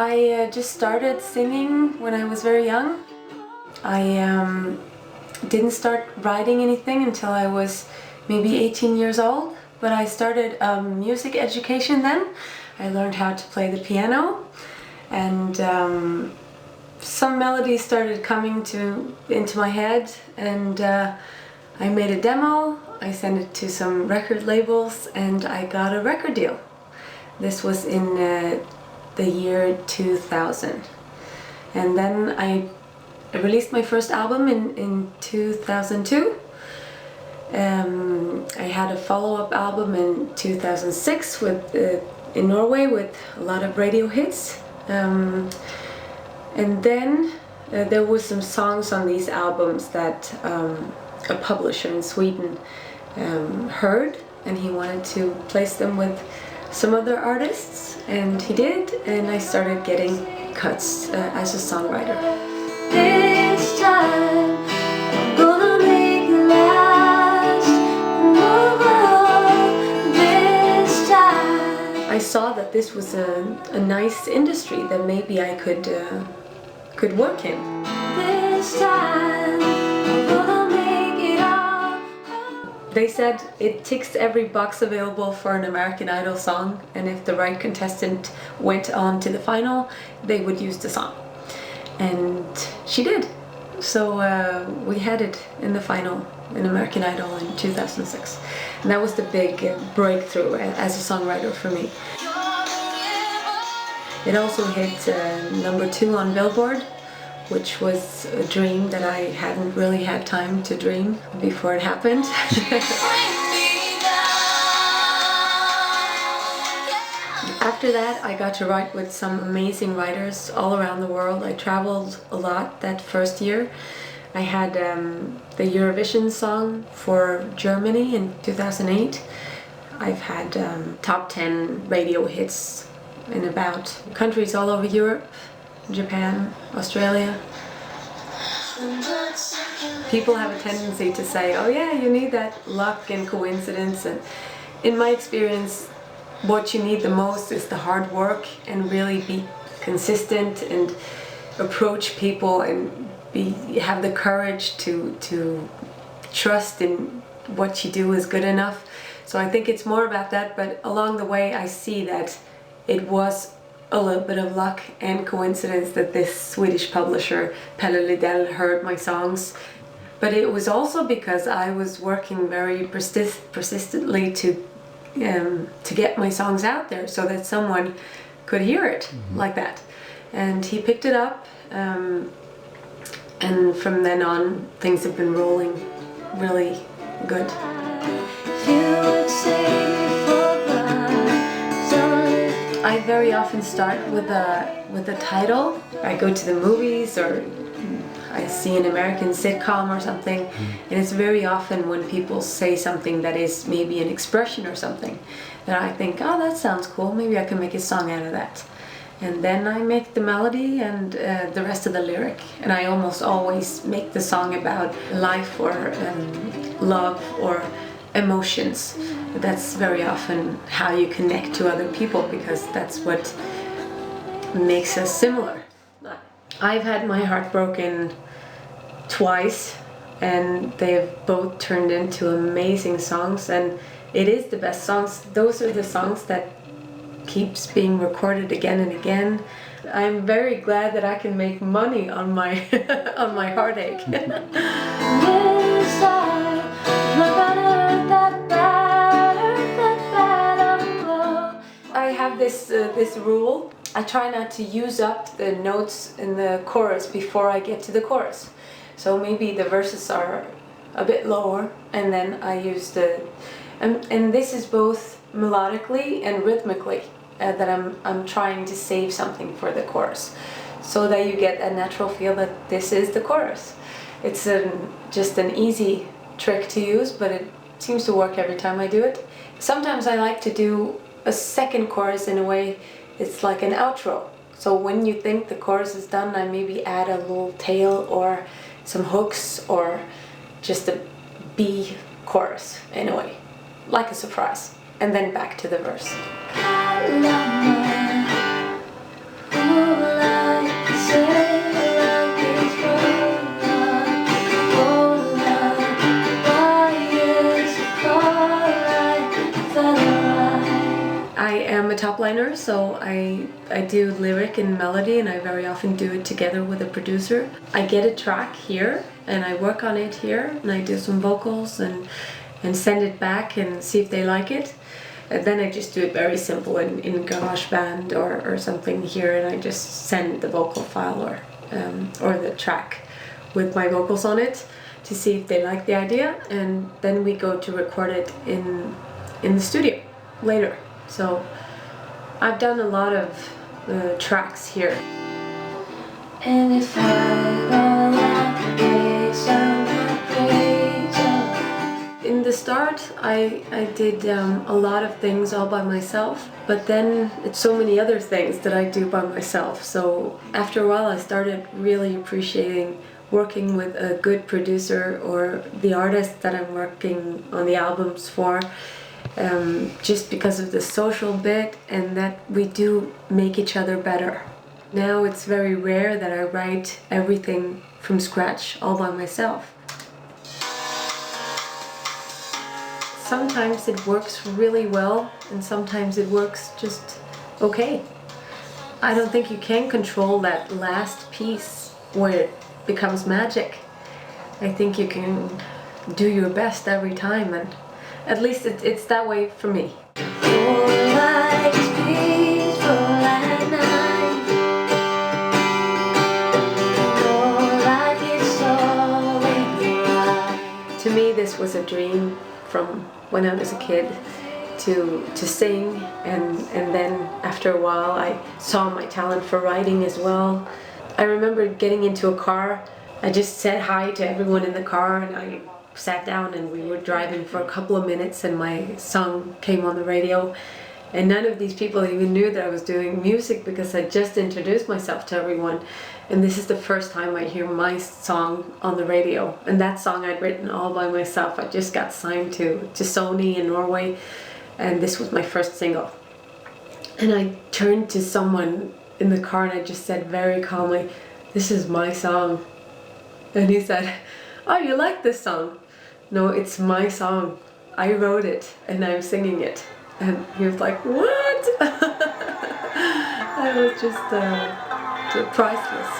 I just started singing when I was very young. I didn't start writing anything until I was maybe 18 years old, but I started music education then. I learned how to play the piano, and some melodies started coming into my head, and I made a demo. I sent it to some record labels, and I got a record deal. This was in the year 2000, and then I released my first album in 2002. I had a follow-up album in 2006 in Norway with a lot of radio hits, and then there was some songs on these albums that a publisher in Sweden heard, and he wanted to place them with some other artists, and he did, and I started getting cuts as a songwriter. This time I'm gonna make it last. This time I saw that this was a nice industry that maybe I could work in. This time I'm gonna make it all. They said it ticks every box available for an American Idol song, and if the right contestant went on to the final, they would use the song. And she did. So we had it in the final in American Idol in 2006. And that was the big breakthrough as a songwriter for me. It also hit #2 on Billboard, which was a dream that I hadn't really had time to dream before it happened. After that, I got to write with some amazing writers all around the world. I traveled a lot that first year. I had the Eurovision song for Germany in 2008. I've had top 10 radio hits in about countries all over Europe, Japan, Australia. People have a tendency to say, oh yeah, you need that luck and coincidence. And in my experience, what you need the most is the hard work, and really be consistent and approach people and have the courage to trust in what you do is good enough. So I think it's more about that, but along the way I see that it was a little bit of luck and coincidence that this Swedish publisher, Pelle Lidell, heard my songs. But it was also because I was working very persistently to get my songs out there so that someone could hear it like that. And he picked it up, and from then on things have been rolling really good. I very often start with a title. I go to the movies, or I see an American sitcom or something, and it's very often when people say something that is maybe an expression or something that I think, oh, that sounds cool, maybe I can make a song out of that. And then I make the melody and the rest of the lyric, and I almost always make the song about life or love or emotions. That's very often how you connect to other people, because that's what makes us similar. I've had my heart broken twice, and they've both turned into amazing songs, and it is the best songs. Those are the songs that keeps being recorded again and again. I'm very glad that I can make money on my on my heartache. I have this rule. I try not to use up the notes in the chorus before I get to the chorus. So maybe the verses are a bit lower, and then I use and this is both melodically and rhythmically that I'm trying to save something for the chorus, so that you get a natural feel that this is the chorus. It's just an easy trick to use, but it seems to work every time I do it. Sometimes I like to do a second chorus in a way. It's like an outro. So when you think the chorus is done, I maybe add a little tail or some hooks or just a B chorus in a way, like a surprise, and then back to the verse. outliner, so I do lyric and melody, and I very often do it together with a producer. I get a track here and I work on it here, and I do some vocals and send it back and see if they like it. And then I just do it very simple in GarageBand or something here, and I just send the vocal file or the track with my vocals on it to see if they like the idea, and then we go to record it in the studio later. So I've done a lot of tracks here. And if I go like In the start, I did a lot of things all by myself, but then it's so many other things that I do by myself. So after a while, I started really appreciating working with a good producer or the artist that I'm working on the albums for, just because of the social bit and that we do make each other better. Now it's very rare that I write everything from scratch all by myself. Sometimes it works really well and sometimes it works just okay. I don't think you can control that last piece where it becomes magic. I think you can do your best every time, and at least it's that way for me. To me, this was a dream from when I was a kid to sing, and then after a while I saw my talent for writing as well. I remember getting into a car. I just said hi to everyone in the car and I sat down and we were driving for a couple of minutes and my song came on the radio, and none of these people even knew that I was doing music because I just introduced myself to everyone, and this is the first time I hear my song on the radio, and that song I'd written all by myself. I just got signed to Sony in Norway, and this was my first single. And I turned to someone in the car and I just said very calmly, "This is my song." And he said, "Oh, you like this song?" "No, it's my song. I wrote it and I'm singing it." And he was like, "What?" That was just priceless.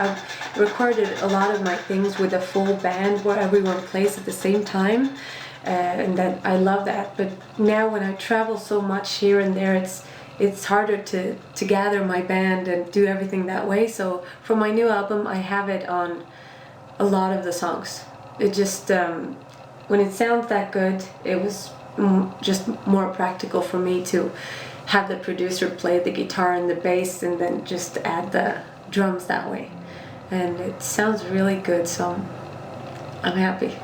I've recorded a lot of my things with a full band where everyone plays at the same time, and that I love that. But now when I travel so much here and there, it's harder to gather my band and do everything that way. So for my new album, I have it on a lot of the songs. It just, when it sounds that good, it was just more practical for me to have the producer play the guitar and the bass and then just add the drums that way. And it sounds really good, so I'm happy.